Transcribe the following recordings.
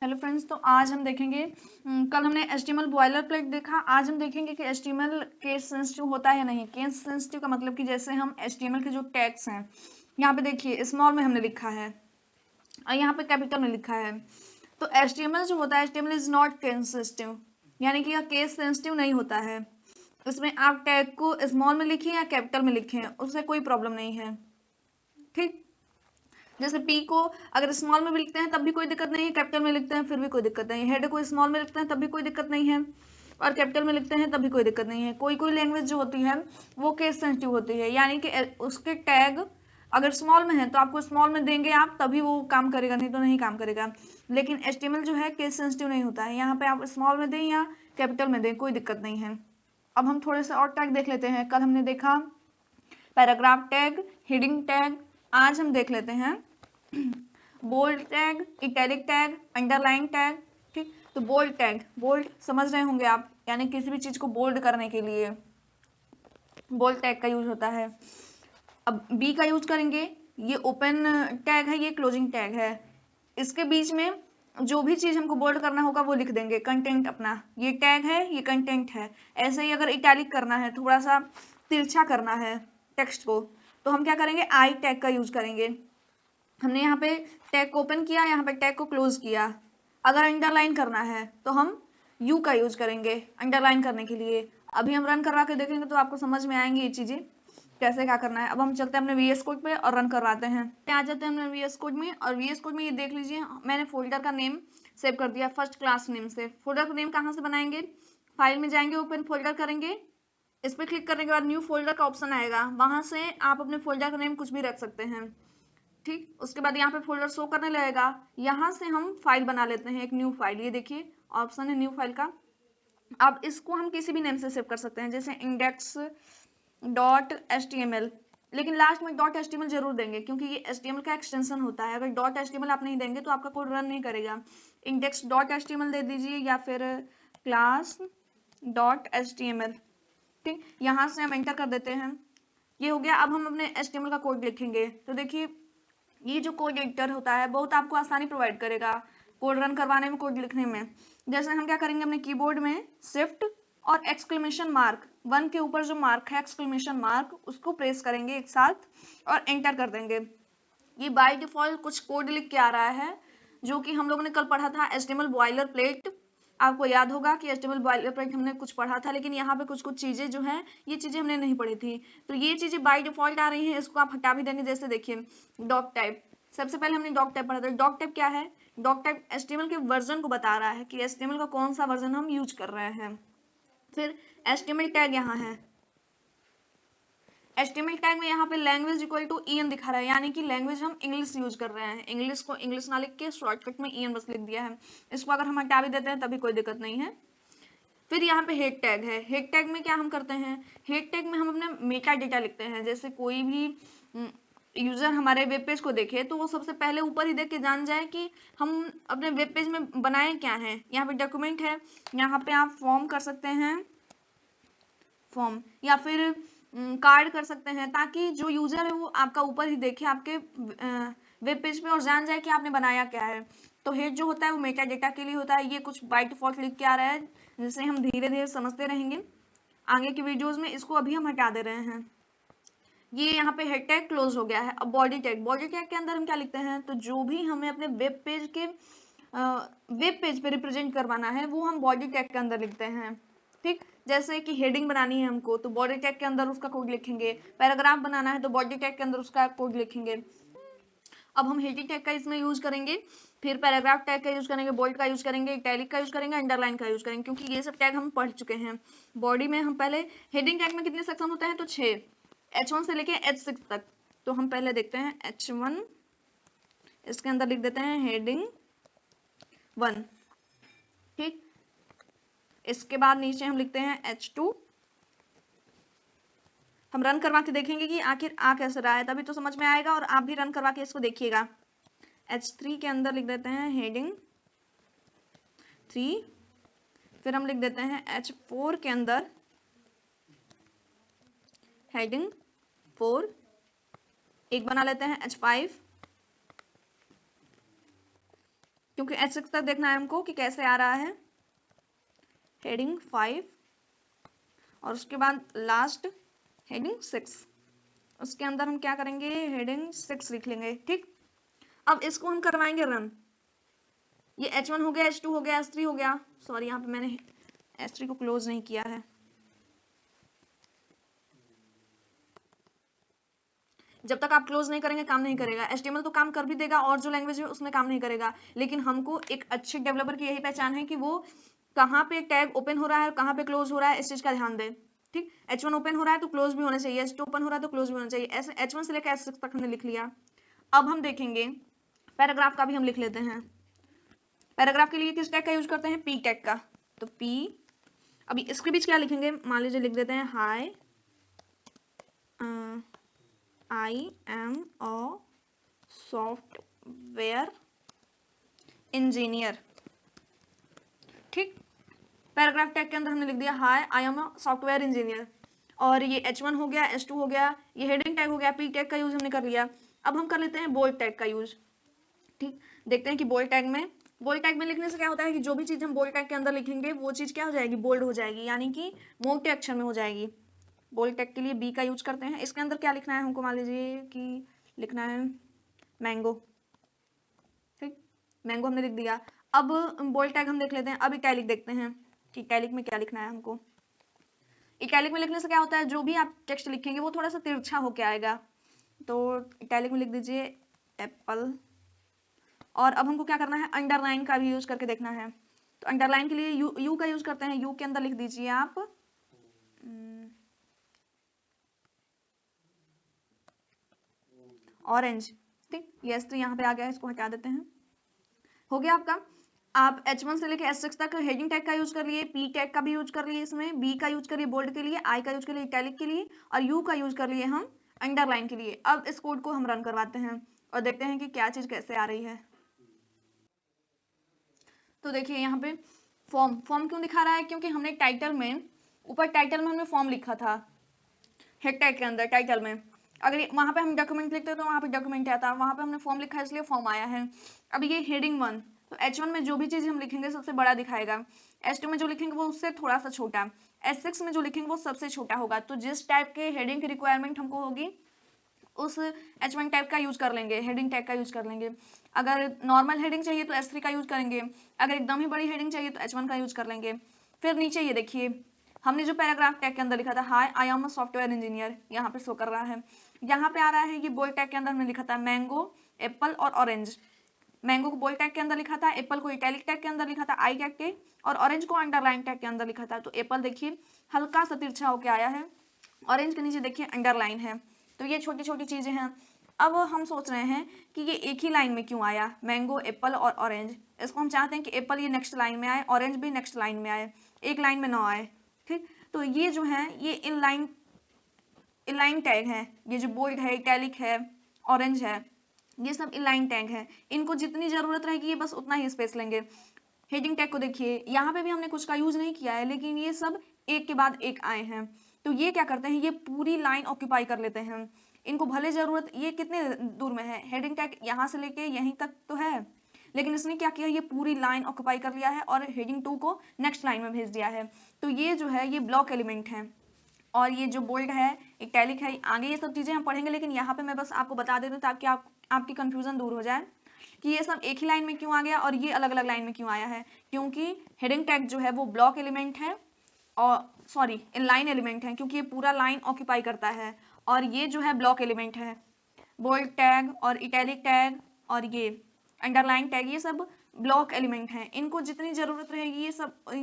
Hello friends, तो आज हम देखेंगे कल हमने HTML बॉयलर प्लेट देखा। आज हम देखेंगे कि HTML केस सेंसिटिव होता है या नहीं। केस सेंसिटिव का मतलब कि जैसे हम HTML के जो टैग्स हैं, यहाँ पे देखिए स्मॉल में हमने लिखा है और यहाँ पे कैपिटल में लिखा है। तो HTML जो होता है, HTML is not case sensitive, यानी कि यह केस सेंसिटिव नहीं होता है। इसमें आप टैग को स्मॉल में लिखें या कैपिटल में लिखें, उससे कोई प्रॉब्लम नहीं है। ठीक, जैसे पी को अगर स्मॉल में भी लिखते हैं तब भी कोई दिक्कत नहीं है, कैपिटल में लिखते हैं फिर भी कोई दिक्कत नहीं है। हेड को स्मॉल में लिखते हैं तब भी कोई दिक्कत नहीं है और कैपिटल में लिखते हैं तब भी कोई दिक्कत नहीं है। कोई कोई लैंग्वेज जो होती है वो केस सेंसिटिव होती है, यानी कि उसके टैग अगर स्मॉल में है तो आपको स्मॉल में देंगे आप, तभी वो काम करेगा, नहीं तो नहीं काम करेगा। लेकिन HTML जो है केस सेंसिटिव नहीं होता है, यहाँ पे आप स्मॉल में दें या कैपिटल में दें कोई दिक्कत नहीं है। अब हम थोड़े से और टैग देख लेते हैं। कल हमने देखा पैराग्राफ टैग, हेडिंग टैग। आज हम देख लेते हैं bold tag, italic tag, underline tag. ठीक, तो बोल्ड टैग, बोल्ड समझ रहे होंगे आप, यानी किसी भी चीज को बोल्ड करने के लिए बोल्ड टैग का यूज होता है। अब बी का यूज करेंगे, ये ओपन टैग है, ये क्लोजिंग टैग है। इसके बीच में जो भी चीज हमको बोल्ड करना होगा वो लिख देंगे, कंटेंट अपना, ये टैग है ये कंटेंट है। ऐसे ही अगर इटैलिक करना है, थोड़ा सा तिरछा करना है टेक्स्ट को, तो हम क्या करेंगे, आई टैग का यूज करेंगे। हमने यहाँ पे टैग को ओपन किया, यहाँ पे टैग को क्लोज किया। अगर अंडरलाइन करना है तो हम यू का यूज करेंगे अंडरलाइन करने के लिए। अभी हम रन करवा के देखेंगे तो आपको समझ में आएंगी ये चीजें कैसे क्या करना है। अब हम चलते हैं अपने VS कोड पे और रन करवाते हैं। आ जाते हैं अपने VS कोड में, और VS कोड में ये देख लीजिए मैंने फोल्डर का नेम सेव कर दिया फर्स्ट क्लास नेम से। फोल्डर का नेम कहाँ से बनाएंगे, फाइल में जाएंगे, ओपन फोल्डर करेंगे, इस पर क्लिक करने के बाद न्यू फोल्डर का ऑप्शन आएगा, वहां से आप अपने फोल्डर का नेम कुछ भी रख सकते हैं। ठीक, उसके बाद यहाँ पे फोल्डर शो करने लगेगा, यहाँ से हम फाइल बना लेते हैं, एक न्यू फाइल। ये देखिए ऑप्शन है न्यू फाइल का। अब इसको हम किसी भी नेम से सेव कर सकते हैं, जैसे index.html, लेकिन लास्ट में .html जरूर देंगे क्योंकि ये HTML का एक्सटेंशन होता है। अगर .html आप नहीं देंगे तो आपका कोड रन नहीं करेगा। index.html दे दीजिए या फिर class.html। ठीक, यहाँ से हम एंटर कर देते हैं, ये हो गया। अब हम अपने HTML का कोड लिखेंगे। तो देखिए ये जो कोड एडिटर होता है बहुत आपको आसानी प्रोवाइड करेगा कोड रन करवाने में, कोड लिखने में। जैसे हम क्या करेंगे, अपने कीबोर्ड में शिफ्ट और एक्सक्लेमेशन मार्क, वन के ऊपर जो मार्क है एक्सक्लेमेशन मार्क, उसको प्रेस करेंगे एक साथ और एंटर कर देंगे। ये बाय डिफॉल्ट कुछ कोड लिख के आ रहा है जो कि हम लोगों ने कल पढ़ा था HTML बॉयलर प्लेट। आपको याद होगा कि HTML बॉयलर प्लेट हमने कुछ पढ़ा था, लेकिन यहाँ पे कुछ कुछ चीजें जो हैं ये चीजें हमने नहीं पढ़ी थी। तो ये चीजें बाय डिफॉल्ट आ रही हैं, इसको आप हटा भी देंगे। जैसे देखिए डॉक टाइप, सबसे पहले हमने डॉक टाइप पढ़ा था। डॉक टाइप क्या है, डॉक टाइप HTML के वर्जन को बता रहा है कि HTML का कौन सा वर्जन हम यूज कर रहे हैं। फिर HTML टैग यहाँ है, HTML टैग में यहाँ पे लैंग्वेज इक्वल टू EN दिखा रहा है, यानी कि लैंग्वेज हम इंग्लिश यूज कर रहे हैं। इंग्लिश को इंग्लिश ना लिख के शॉर्टकट में EN बस लिख दिया है। इसको अगर हम हटा भी देते हैं तभी कोई दिक्कत नहीं है। फिर यहाँ पे हेड टैग है। हेड टैग में क्या हम करते हैं, हेड टैग में हम अपने मेटा डेटा लिखते हैं। जैसे कोई भी यूजर हमारे वेब पेज को देखे तो वो सबसे पहले ऊपर ही देख के जान जाए कि हम अपने वेब पेज में बनाए क्या है। यहाँ पे डॉक्यूमेंट है, यहाँ पे आप फॉर्म कर सकते हैं, फॉर्म, या फिर कार्ड कर सकते हैं, ताकि जो यूजर है वो आपका ऊपर ही देखे आपके वेब पेज पे और जान जाए कि आपने बनाया क्या है। तो हेड जो होता है वो मेटा डेटा के लिए होता है। ये कुछ बाय डिफॉल्ट लिख के आ रहा है, जिसे हम धीरे धीरे समझते रहेंगे आगे की वीडियोस में। इसको अभी हम हटा दे रहे हैं। ये यहाँ पे हेड टैग क्लोज हो गया है। अब बॉडी टैग, बॉडी टैग के अंदर हम क्या लिखते हैं, तो जो भी हमें अपने वेब पेज पे रिप्रेजेंट करवाना है वो हम बॉडी टैग के अंदर लिखते हैं। ठीक, जैसे कि हेडिंग बनानी है हमको तो बॉडी टैग के अंदर उसका कोड लिखेंगे, पैराग्राफ बनाना है तो बॉडी टैग के अंदर उसका कोड लिखेंगे। अब हम हेडिंग टैग का इसमें यूज करेंगे, फिर पैराग्राफ टैग का यूज करेंगे, बोल्ड का यूज करेंगे, इटैलिक का यूज करेंगे, अंडरलाइन का यूज करेंगे, क्योंकि ये सब टैग हम पढ़ चुके हैं। बॉडी में हम पहले, हेडिंग टैग में कितने सेक्शन होते हैं, तो 6, H1 से लेके H6 तक। तो हम पहले देखते हैं H1, इसके अंदर लिख देते हैं हेडिंग 1। ठीक, इसके बाद नीचे हम लिखते हैं H2। हम रन करवा के देखेंगे कि आखिर आ कैसे रहा है, तभी तो समझ में आएगा, और आप भी रन करवा के इसको देखिएगा। H3 के अंदर लिख देते हैं हेडिंग 3। फिर हम लिख देते हैं H4 के अंदर हेडिंग 4। एक बना लेते हैं H5। क्योंकि H6 तक देखना है हमको कि कैसे आ रहा है। हेडिंग 5 और उसके बाद लास्ट हेडिंग 6, उसके अंदर हम क्या करेंगे, हेडिंग 6 लिख लेंगे। ठीक, अब इसको हम करवाएंगे रन। ये H1 हो गया, H2 हो गया, H3 हो गया। सॉरी, यहाँ पे मैंने H3 को क्लोज नहीं किया है। जब तक आप क्लोज नहीं करेंगे काम नहीं करेगा। HTML तो काम कर भी देगा और जो लैंग्वेज है उसमें काम नहीं करेगा, लेकिन हमको एक अच्छे डेवलपर की यही पहचान है कि वो कहाँ पे टैग ओपन हो रहा है और कहाँ पे क्लोज हो रहा है, इस चीज का ध्यान दे। ठीक, H1 ओपन हो रहा है तो क्लोज भी होना चाहिए, H2 ओपन हो रहा है तो क्लोज भी होना चाहिए। ऐसे H1 से लेकर H6 तक हमने लिख लिया। अब हम देखेंगे पैराग्राफ का भी हम लिख लेते हैं। पैराग्राफ के लिए किस टैग का यूज करते हैं, पी टैग का। तो पी, अभी इसके बीच क्या लिखेंगे, मान लीजिए लिख देते हैं hi I am a software engineer। ठीक, पैराग्राफ टैग के अंदर हमने लिख दिया hi I am a software engineer. और ये H1 हो गया, H2 हो गया, ये हेडिंग टैग हो गया, पी टैग का यूज हमने कर लिया। अब हम कर लेते हैं बोल्ड टैग का यूज। ठीक, देखते हैं कि बोल्ड टैग में लिखने से क्या होता है कि जो भी चीज हम बोल्ड टैग के अंदर लिखेंगे वो चीज क्या हो जाएगी, बोल्ड हो जाएगी, यानी कि मोटे अक्षर में हो जाएगी। बोल्ड टैग के लिए बी का यूज करते हैं। इसके अंदर क्या लिखना है हमको, मान लीजिए कि लिखना है मैंगो। ठीक, मैंगो हमने लिख दिया। अब बोल्ड टैग हम देख लेते हैं। अब इटैलिक देखते हैं कि इटैलिक में क्या लिखना है हमको। इटैलिक में लिखने से क्या होता है, जो भी आप टेक्स्ट लिखेंगे वो थोड़ा सा तिरछा होके आएगा। तो इटैलिक में लिख दीजिए एप्पल। और अब हमको क्या करना है, अंडरलाइन का भी यूज करके देखना है। तो अंडरलाइन के लिए यू का यूज करते हैं। यू के अंदर लिख दीजिए आप ऑरेंज। ठीक, ये S3 यहाँ पे आ गया है, इसको हटा देते हैं। हो गया आपका। आप H1 से लेकर H6 तक हेडिंग टैग का यूज कर लिए, पी टैग का भी यूज कर लिए, इसमें बी का यूज करिए बोल्ड के लिए, आई का यूज करिए इटैलिक के लिए, और यू का यूज कर लिए हम अंडरलाइन के लिए। अब इस कोड को हम रन करवाते हैं और देखते हैं कि क्या चीज कैसे आ रही है। तो देखिए यहाँ पे फॉर्म क्यों दिखा रहा है, क्योंकि हमने टाइटल में, ऊपर टाइटल में हमने फॉर्म लिखा था हेड टैग के अंदर टाइटल में। अगर वहां पे हम डॉक्यूमेंट लिखते तो वहां पे डॉक्यूमेंट आता, वहां पे हमने फॉर्म लिखा है इसलिए फॉर्म आया है। अब ये हेडिंग 1, तो H1 में जो भी चीज हम लिखेंगे सबसे बड़ा दिखाएगा, H2 में जो लिखेंगे वो उससे थोड़ा सा छोटा, H6 में जो लिखेंगे वो सबसे छोटा होगा। तो जिस टाइप के हेडिंग की रिक्वायरमेंट हमको होगी उस H1 टैग का यूज कर लेंगे, हेडिंग टैग का यूज कर लेंगे। अगर नॉर्मल हेडिंग चाहिए तो H3 का यूज करेंगे, अगर एकदम ही बड़ी हेडिंग चाहिए तो H1 का यूज कर लेंगे। फिर नीचे ये देखिए हमने जो पैराग्राफ टैग के अंदर लिखा था hi I am a software engineer, यहाँ पे शो कर रहा है। यहाँ पे आ रहा है कि बोल्ड टैग के अंदर हमने लिखा था मैंगो, एप्पल और ऑरेंज। मैंगो को बोल्ड टैग के अंदर लिखा था, एप्पल को इटैलिक टैग के अंदर लिखा था आई टैग के, और ऑरेंज को अंडरलाइन टैग के अंदर लिखा था। तो एप्पल देखिए हल्का सा तिरछा होके आया है, ऑरेंज के नीचे देखिए अंडरलाइन है। तो ये छोटी छोटी चीजें हैं। अब हम सोच रहे हैं कि ये एक ही लाइन में क्यों आया, मैंगो, एप्पल और ऑरेंज। इसको हम चाहते हैं कि एप्पल ये नेक्स्ट लाइन में आए, ऑरेंज भी नेक्स्ट लाइन में आए, एक लाइन में ना आए। ठीक, तो ये जो है ये इनलाइन टैग है। ये जो बोल्ड है, इटैलिक है, ऑरेंज है, ये सब इनलाइन टैग है। इनको जितनी जरूरत रहेगी ये बस उतना ही स्पेस लेंगे। हेडिंग टैग को देखिए, यहाँ पे भी हमने कुछ का यूज नहीं किया है, लेकिन ये सब एक के बाद एक आए हैं। तो ये क्या करते हैं, ये पूरी लाइन ऑक्यूपाई कर लेते हैं। इनको भले जरूरत, ये कितने दूर में है, हेडिंग टैग यहाँ से लेके यहीं तक तो है, लेकिन इसने क्या किया, ये पूरी लाइन ऑक्यूपाई कर लिया है और हेडिंग 2 को नेक्स्ट लाइन में भेज दिया है। तो ये जो है ये ब्लॉक एलिमेंट है। और ये जो बोल्ड है, इटैलिक है, आगे ये सब चीजें हम पढ़ेंगे, लेकिन यहाँ पे मैं बस आपको बता देती हूँ ताकि आपकी कंफ्यूजन दूर हो जाए कि ये सब एक ही लाइन में क्यों आ गया और ये अलग अलग लाइन में क्यों आया है। क्योंकि हेडिंग टैग जो है वो ब्लॉक एलिमेंट है, और सॉरी इनलाइन एलिमेंट है, क्योंकि ये पूरा लाइन ऑक्यूपाई करता है, और ये जो है ब्लॉक एलिमेंट है। बोल्ड टैग और इटैलिक टैग और ये अंडरलाइन टैग ये सब ब्लॉक एलिमेंट हैं। इनको जितनी जरूरत रहेगी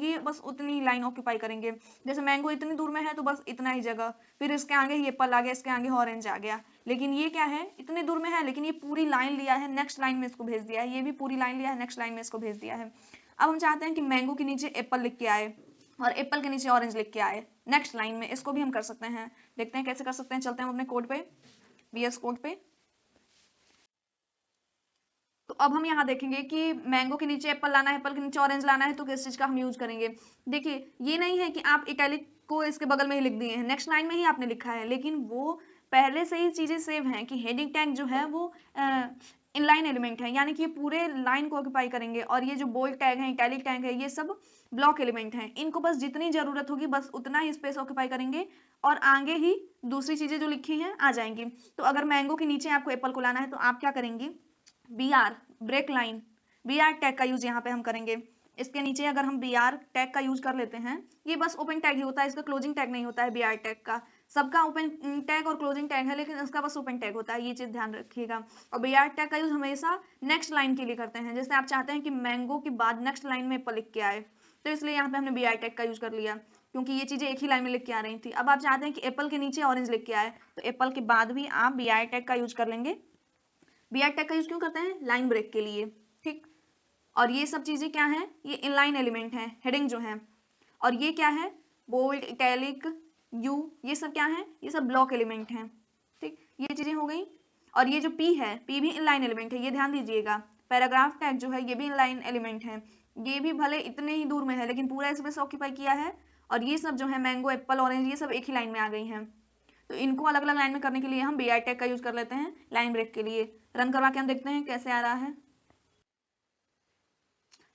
ये बस उतनी लाइन ऑक्यूपाई करेंगे। जैसे मैंगो इतनी दूर में है तो बस इतना ही जगह, फिर इसके आगे ये एप्पल आ गया, इसके आगे ऑरेंज आ गया। लेकिन ये क्या है, इतनी दूर में है लेकिन ये पूरी लाइन लिया है, नेक्स्ट लाइन में इसको भेज दिया है, ये भी पूरी लाइन लिया है, नेक्स्ट लाइन में इसको भेज दिया है। अब हम चाहते हैं कि मैंगो के नीचे एप्पल लिख के आए और एप्पल के नीचे ऑरेंज लिख के आए नेक्स्ट लाइन में। इसको भी हम कर सकते हैं, देखते हैं कैसे कर सकते हैं। चलते हैं अपने कोड पे, VS कोड पे। तो अब हम यहाँ देखेंगे कि मैंगो के नीचे एप्पल लाना है, एप्पल के नीचे ऑरेंज लाना है, तो किस चीज का हम यूज करेंगे। देखिए ये नहीं है कि आप इटैलिक को इसके बगल में ही लिख दिए हैं, नेक्स्ट लाइन में ही आपने लिखा है, लेकिन वो पहले से ही चीजें सेव हैं कि हेडिंग टैग जो है वो इनलाइन एलिमेंट है, यानी कि ये पूरे लाइन को ऑक्यूपाई करेंगे, और ये जो बोल्ड टैग है, इटैलिक टैग है, ये सब ब्लॉक एलिमेंट हैं। इनको बस जितनी जरूरत होगी बस उतना ही स्पेस ऑक्यूपाई करेंगे, और आगे ही दूसरी चीजें जो लिखी हैं आ जाएंगी। तो अगर मैंगो के नीचे आपको एप्पल को लाना है तो आप क्या करेंगे, B R break line, B R tag का यूज यहाँ पे हम करेंगे। इसके नीचे अगर हम बी आर टैग का यूज कर लेते हैं, ये बस ओपन टैग ही होता है, इसका क्लोजिंग टैग नहीं होता है बी आर टैग का। सबका ओपन टैग और क्लोजिंग टैग है, लेकिन इसका बस ओपन टैग होता है, ये चीज ध्यान रखिएगा। और बी आर टैग का यूज हमेशा नेक्स्ट लाइन के लिए करते हैं, जैसे आप चाहते हैं कि मैंगो के बाद नेक्स्ट लाइन में एप्पल लिख के आए, तो इसलिए यहाँ पे हमने बी आर टैग का यूज कर लिया, क्योंकि ये चीजें एक ही लाइन में लिख के आ रही थी। अब आप चाहते हैं कि एप्पल के नीचे ऑरेंज लिख के आए, तो एप्पल के बाद भी आप बी आर टैग का यूज कर लेंगे। बी आर टैग का यूज क्यों करते हैं, लाइन ब्रेक के लिए, ठीक। और ये सब चीजें क्या है, ये इनलाइन एलिमेंट है, हेडिंग जो है, और ये क्या है, बोल्ड, इटैलिक, यू, ये सब क्या है, ये सब ब्लॉक एलिमेंट हैं, ठीक। ये चीजें हो गई। और ये जो पी है, पी भी इनलाइन एलिमेंट है, ये ध्यान दीजिएगा। पैराग्राफ टैग जो है ये भी इनलाइन एलिमेंट है, ये भी भले इतने ही दूर में है लेकिन पूरा स्पेस ऑक्यूपाई किया है। और ये सब जो है मैंगो, एप्पल, ऑरेंज, ये सब एक ही लाइन में आ गई हैं। तो इनको अलग अलग लाइन में करने के लिए हम बी आर टैग का यूज कर लेते हैं लाइन ब्रेक के लिए। रन करवा के हम देखते हैं कैसे आ रहा है।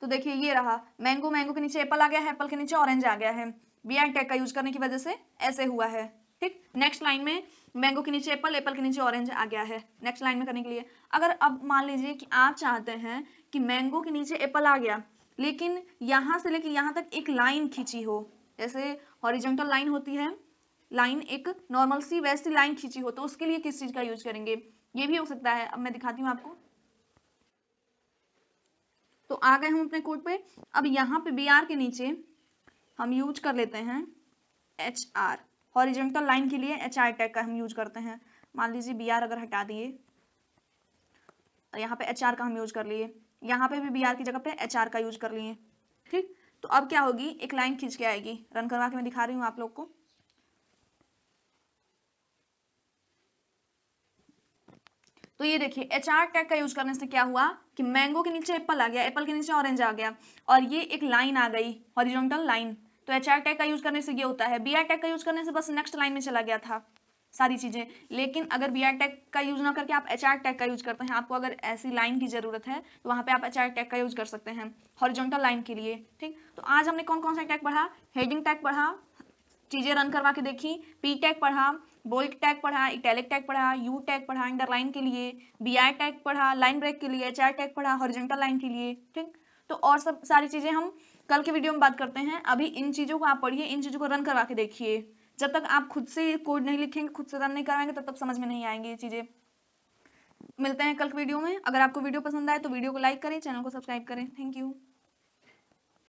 तो देखिए ये रहा, मैंगो, मैंगो के नीचे एप्पल आ गया है, एप्पल के नीचे ऑरेंज आ गया है, बी आर टैग का यूज करने की वजह से ऐसे हुआ है, ठीक। नेक्स्ट लाइन में मैंगो के नीचे एप्पल, एप्पल के नीचे ऑरेंज आ गया है, नेक्स्ट लाइन में करने के लिए। अगर अब मान लीजिए कि आप चाहते हैं कि मैंगो के नीचे एप्पल आ गया, लेकिन यहाँ से लेकर यहाँ तक एक लाइन खींची हो, जैसे हॉरिजॉन्टल लाइन होती है, लाइन एक नॉर्मल सी वैसी लाइन खींची हो, तो उसके लिए किस चीज का यूज करेंगे, ये भी हो सकता है। अब मैं दिखाती हूँ आपको। तो आ गए हम अपने कोड पे। अब यहाँ पे बी आर के नीचे हम यूज कर लेते हैं एच आर, हॉरिजॉन्टल लाइन के लिए एच आर टैग का हम यूज करते हैं। मान लीजिए बी आर अगर हटा दिए और यहाँ पे एच आर का हम यूज कर लिए, यहाँ पे भी बी आर की जगह पे एच आर का यूज कर लिए, ठीक। तो अब क्या होगी, एक लाइन खींच के आएगी। रन करवा के मैं दिखा रही हूँ आप लोग को। तो ये देखिए एच आर टैग का यूज करने से क्या हुआ कि मैंगो के नीचे एप्पल आ गया, एप्पल के नीचे ऑरेंज आ गया, और ये एक लाइन आ गई, हॉरिजॉन्टल लाइन। तो एच आर टैग का यूज करने से ये होता है। बी आर टैग का यूज करने से बस नेक्स्ट लाइन में चला गया था सारी चीजें। लेकिन अगर बी आर टैग का यूज ना करके आप एच आर टैग का यूज करते हैं, आपको अगर ऐसी लाइन की जरूरत है तो वहां पे आप एच आर टैग का यूज कर सकते हैं हॉरिजॉन्टल लाइन के लिए, ठीक। तो आज हमने कौन कौन सा टैग पढ़ा, हेडिंग टैग पढ़ा, चीजें रन करवा के देखी, पी टैग पढ़ा, बोल्ड टैग पढ़ा, इटैलिक टैग पढ़ा, यू टैग पढ़ा अंडरलाइन के लिए, बी आर टैग पढ़ा लाइन ब्रेक के लिए, एच आर टैग पढ़ा हॉरिजॉन्टल लाइन के लिए, ठीक। तो और सब सारी चीजें हम कल के वीडियो में बात करते हैं। अभी इन चीजों को आप पढ़िए, इन चीजों को रन करवा के देखिए। जब तक आप खुद से कोड नहीं लिखेंगे, खुद से रन नहीं कराएंगे, तब तक समझ में नहीं आएंगी ये चीजें। मिलते हैं कल के वीडियो में। अगर आपको वीडियो पसंद आए तो वीडियो को लाइक करें, चैनल को सब्सक्राइब करें। Thank you.